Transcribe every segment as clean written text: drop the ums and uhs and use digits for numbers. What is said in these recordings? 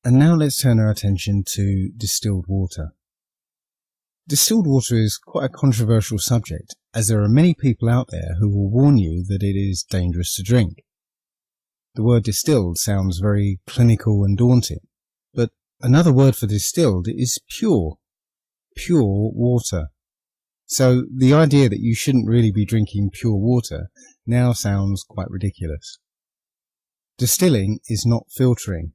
And now let's turn our attention to distilled water. Distilled water is quite a controversial subject, as there are many people out there who will warn you that it is dangerous to drink. The word distilled sounds very clinical and daunting, but another word for distilled is pure water. So the idea that you shouldn't really be drinking pure water now sounds quite ridiculous. Distilling is not filtering.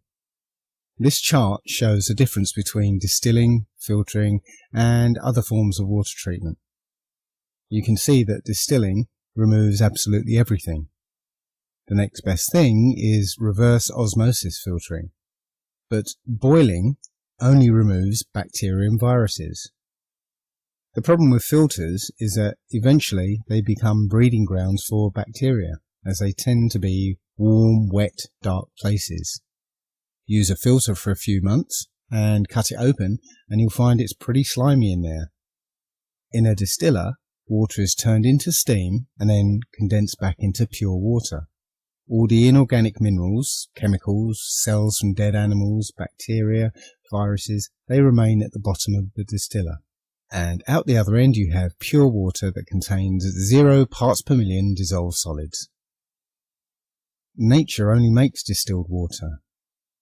This chart shows the difference between distilling, filtering, and other forms of water treatment. You can see that distilling removes absolutely everything. The next best thing is reverse osmosis filtering, but boiling only removes bacteria and viruses. The problem with filters is that eventually they become breeding grounds for bacteria, as they tend to be warm, wet, dark places. Use a filter for a few months and cut it open and you'll find it's pretty slimy in there. In a distiller, water is turned into steam and then condensed back into pure water. All the inorganic minerals, chemicals, cells from dead animals, bacteria, viruses, they remain at the bottom of the distiller. And out the other end you have pure water that contains 0 parts per million dissolved solids. Nature only makes distilled water.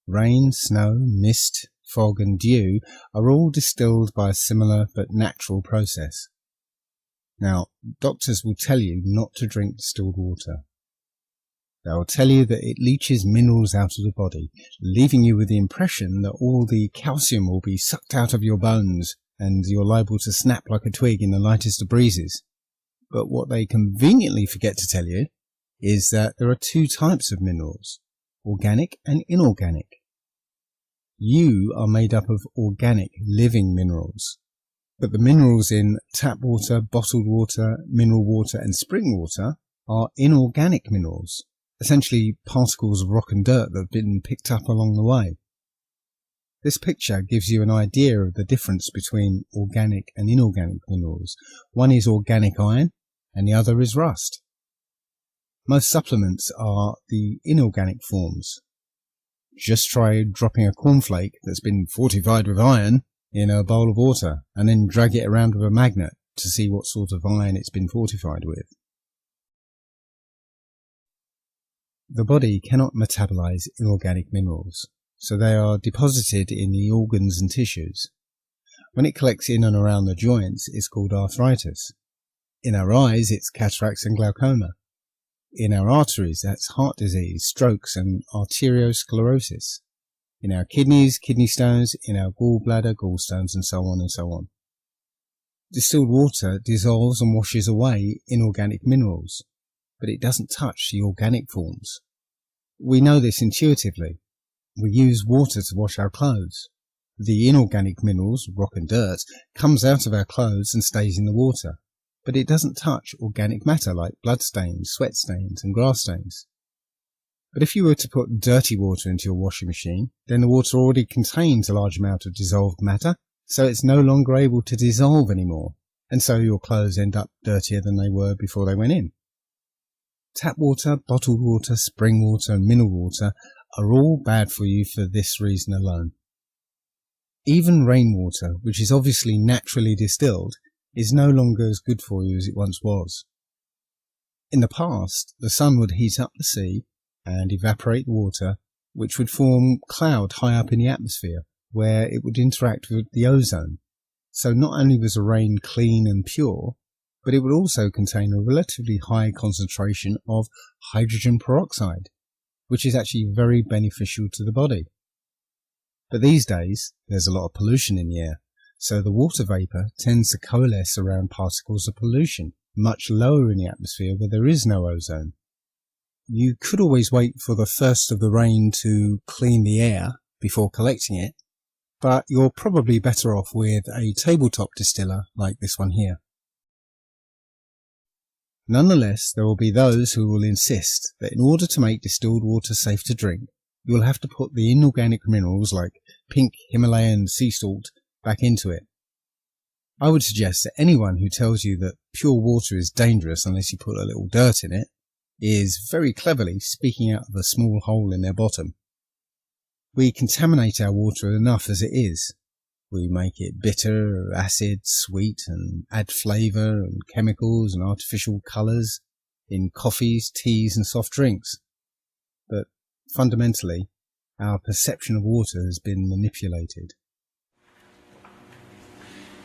Rain, snow, mist, fog and dew are all distilled by a similar but natural process. Now, doctors will tell you not to drink distilled water. They will tell you that it leaches minerals out of the body, leaving you with the impression that all the calcium will be sucked out of your bones and you're liable to snap like a twig in the lightest of breezes. But what they conveniently forget to tell you is that there are 2 types of minerals, organic and inorganic. You are made up of organic, living minerals, but the minerals in tap water, bottled water, mineral water and spring water are inorganic minerals, essentially particles of rock and dirt that have been picked up along the way. This picture gives you an idea of the difference between organic and inorganic minerals. One is organic iron and the other is rust. Most supplements are the inorganic forms. Just try dropping a cornflake that's been fortified with iron in a bowl of water and then drag it around with a magnet to see what sort of iron it's been fortified with. The body cannot metabolize inorganic minerals, so they are deposited in the organs and tissues. When it collects in and around the joints, it's called arthritis. In our eyes, it's cataracts and glaucoma. In our arteries, that's heart disease, strokes and arteriosclerosis. In our kidneys, kidney stones. In our gallbladder, gallstones, and so on and so on. Distilled water dissolves and washes away inorganic minerals, but it doesn't touch the organic forms. We know this intuitively. We use water to wash our clothes. The inorganic minerals, rock and dirt, comes out of our clothes and stays in the water, but it doesn't touch organic matter like blood stains, sweat stains and grass stains. But if you were to put dirty water into your washing machine, then the water already contains a large amount of dissolved matter, so it's no longer able to dissolve anymore, and so your clothes end up dirtier than they were before they went in. Tap water, bottled water, spring water and mineral water are all bad for you for this reason alone. Even rainwater, which is obviously naturally distilled, is no longer as good for you as it once was. In the past, the sun would heat up the sea and evaporate the water, which would form cloud high up in the atmosphere, where it would interact with the ozone. So not only was the rain clean and pure, but it would also contain a relatively high concentration of hydrogen peroxide, which is actually very beneficial to the body. But these days, there's a lot of pollution in the air, so the water vapour tends to coalesce around particles of pollution, much lower in the atmosphere where there is no ozone. You could always wait for the first of the rain to clean the air before collecting it, but you're probably better off with a tabletop distiller like this one here. Nonetheless, there will be those who will insist that in order to make distilled water safe to drink, you will have to put the inorganic minerals like pink Himalayan sea salt back into it. I would suggest that anyone who tells you that pure water is dangerous unless you put a little dirt in it is very cleverly speaking out of a small hole in their bottom. We contaminate our water enough as it is. We make it bitter, acid, sweet, and add flavour and chemicals and artificial colours in coffees, teas and soft drinks. But fundamentally, our perception of water has been manipulated.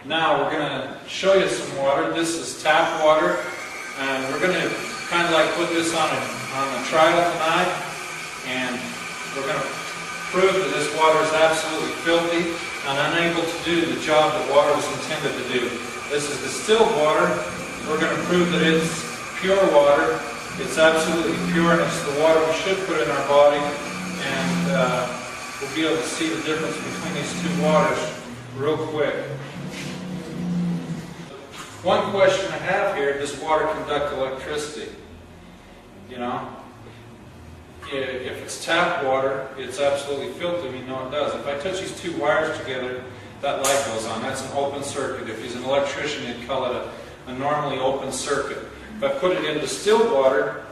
Now we're going to show you some water. This is tap water, and we're going to kind of like put this on a trial tonight, and we're going to prove that this water is absolutely filthy and unable to do the job that water was intended to do. This is distilled water. We're going to prove that it's pure water. It's absolutely pure, and it's the water we should put in our body, and we'll be able to see the difference between these two waters real quick. One question I have here, does water conduct electricity? You know, if it's tap water, it's absolutely filthy. We know it does. If I touch these two wires together, that light goes on. That's an open circuit. If he's an electrician, he'd call it a normally open circuit. If I put it in distilled water,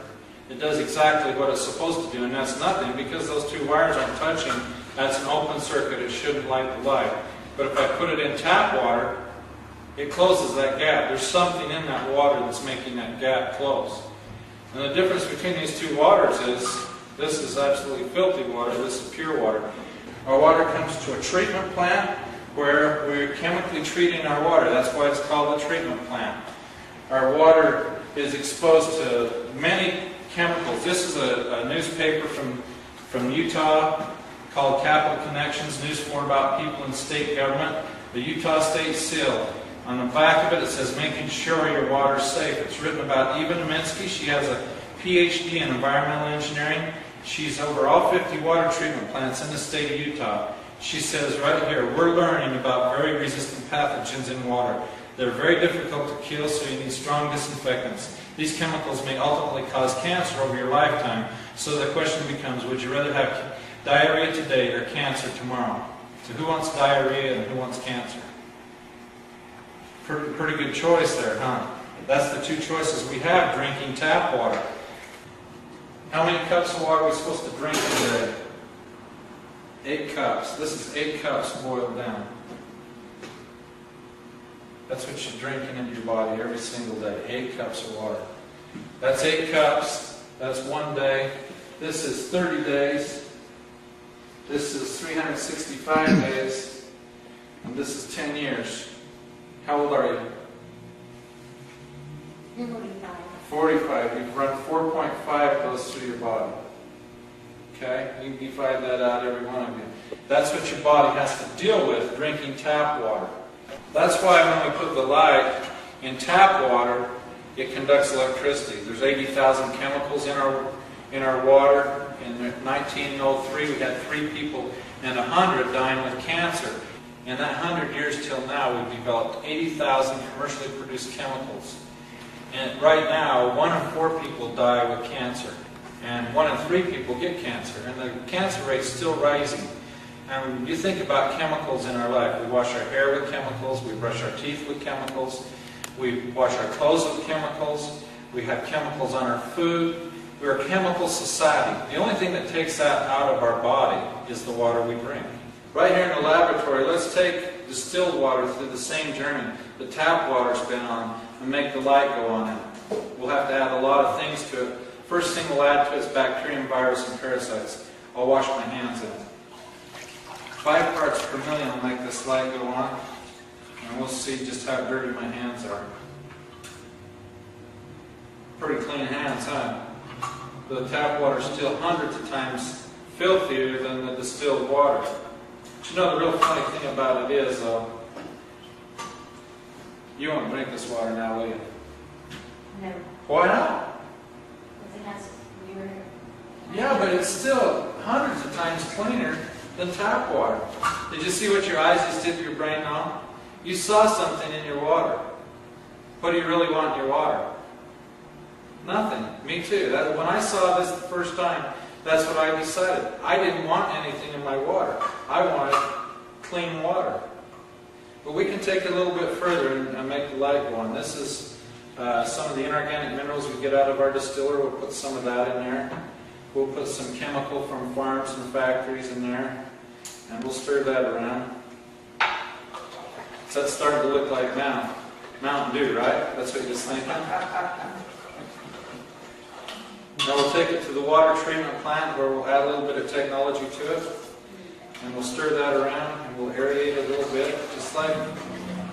it does exactly what it's supposed to do, and that's nothing. Because those two wires aren't touching, that's an open circuit. It shouldn't light the light. But if I put it in tap water, it closes that gap. There's something in that water that's making that gap close. And the difference between these two waters is, this is absolutely filthy water, this is pure water. Our water comes to a treatment plant where we're chemically treating our water. That's why it's called a treatment plant. Our water is exposed to many chemicals. This is a newspaper from Utah called Capital Connections, news more about people in state government. The Utah State Seal. On the back of it, it says, making sure your water's safe. It's written about Eva Neminsky. She has a PhD in environmental engineering. She's over all 50 water treatment plants in the state of Utah. She says right here, we're learning about very resistant pathogens in water. They're very difficult to kill, so you need strong disinfectants. These chemicals may ultimately cause cancer over your lifetime. So the question becomes, would you rather have diarrhea today or cancer tomorrow? So who wants diarrhea and who wants cancer? Pretty good choice there, huh? That's the two choices we have, drinking tap water. How many cups of water are we supposed to drink a day? 8 cups. This is 8 cups boiled down. That's what you're drinking into your body every single day. 8 cups of water. That's 8 cups. That's 1 day. This is 30 days. This is 365 days. And this is 10 years. How old are you? 45. 45. You've run 4.5 goes through your body. Okay? You can divide that out, every one of you. That's what your body has to deal with, drinking tap water. That's why when we put the light in tap water, it conducts electricity. There's 80,000 chemicals in our water. In 1903, we had 3 people and 100 dying with cancer. In that 100 years till now, we've developed 80,000 commercially produced chemicals. And right now, 1 in 4 people die with cancer. And 1 in 3 people get cancer. And the cancer rate's still rising. And you think about chemicals in our life. We wash our hair with chemicals. We brush our teeth with chemicals. We wash our clothes with chemicals. We have chemicals on our food. We're a chemical society. The only thing that takes that out of our body is the water we drink. Right here in the laboratory, let's take distilled water through the same journey the tap water's been on and make the light go on it. We'll have to add a lot of things to it. First thing we'll add to it is bacterium, virus, and parasites. I'll wash my hands in it. 5 parts per million will make this light go on, and we'll see just how dirty my hands are. Pretty clean hands, huh? The tap water is still hundreds of times filthier than the distilled water. But you know the real funny thing about it is, though, you won't drink this water now, will you? No. Why not? Because it has urine. Yeah, but it's still hundreds of times cleaner than tap water. Did you see what your eyes just did to your brain now? You saw something in your water. What do you really want in your water? Nothing. Me too. When I saw this the first time, that's what I decided. I didn't want anything in my water. I wanted clean water. But we can take it a little bit further and make the light go on. This is some of the inorganic minerals we get out of our distiller. We'll put some of that in there. We'll put some chemical from farms and factories in there, and we'll stir that around. So that's starting to look like Mountain Dew, right? That's what you're thinking? Now we'll take it to the water treatment plant where we'll add a little bit of technology to it, and we'll stir that around, and we'll aerate it a little bit, just like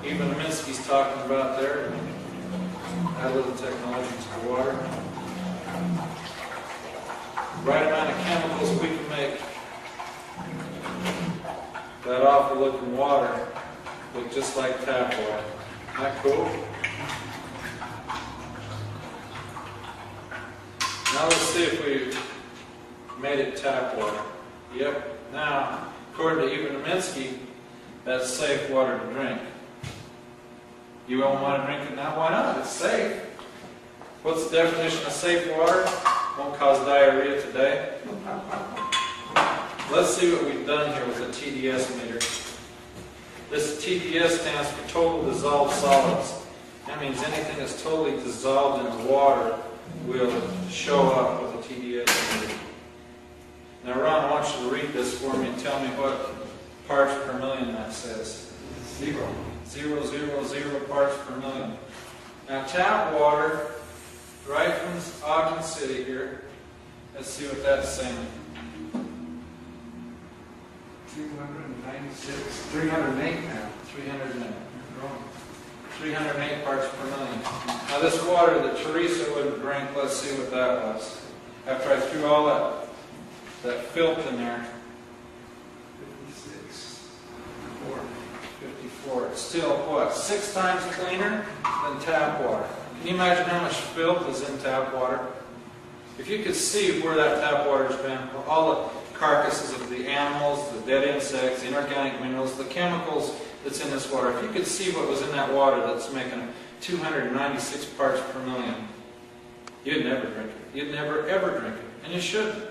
even Minsky's talking about there. Add a little technology to the water. Right amount of chemicals we can make that awful looking water look just like tap water. Isn't that cool? Now let's see if we made it tap water. Yep. Now, according to Ivan Minsky, that's safe water to drink. You won't want to drink it now? Why not? It's safe. What's the definition of safe water? Won't cause diarrhea today. Let's see what we've done here with the TDS meter. This TDS stands for total dissolved solids. That means anything that's totally dissolved in the water will show up with a TDS meter. Now Ron, I want you to read this for me and tell me what parts per million that says. 0. 0 parts per million. Now tap water, right from Ogden City here, let's see what that's saying. 296, 308 now. 308. 308 parts per million. Now this water that Teresa wouldn't drink, let's see what that was. After I threw all that filth in there. 56. 54. It's still, what, 6 times cleaner than tap water. Can you imagine how much filth is in tap water? If you could see where that tap water's been, all the carcasses of the animals, the dead insects, the inorganic minerals, the chemicals that's in this water, if you could see what was in that water that's making 296 parts per million, you'd never drink it. You'd never ever drink it. And you shouldn't.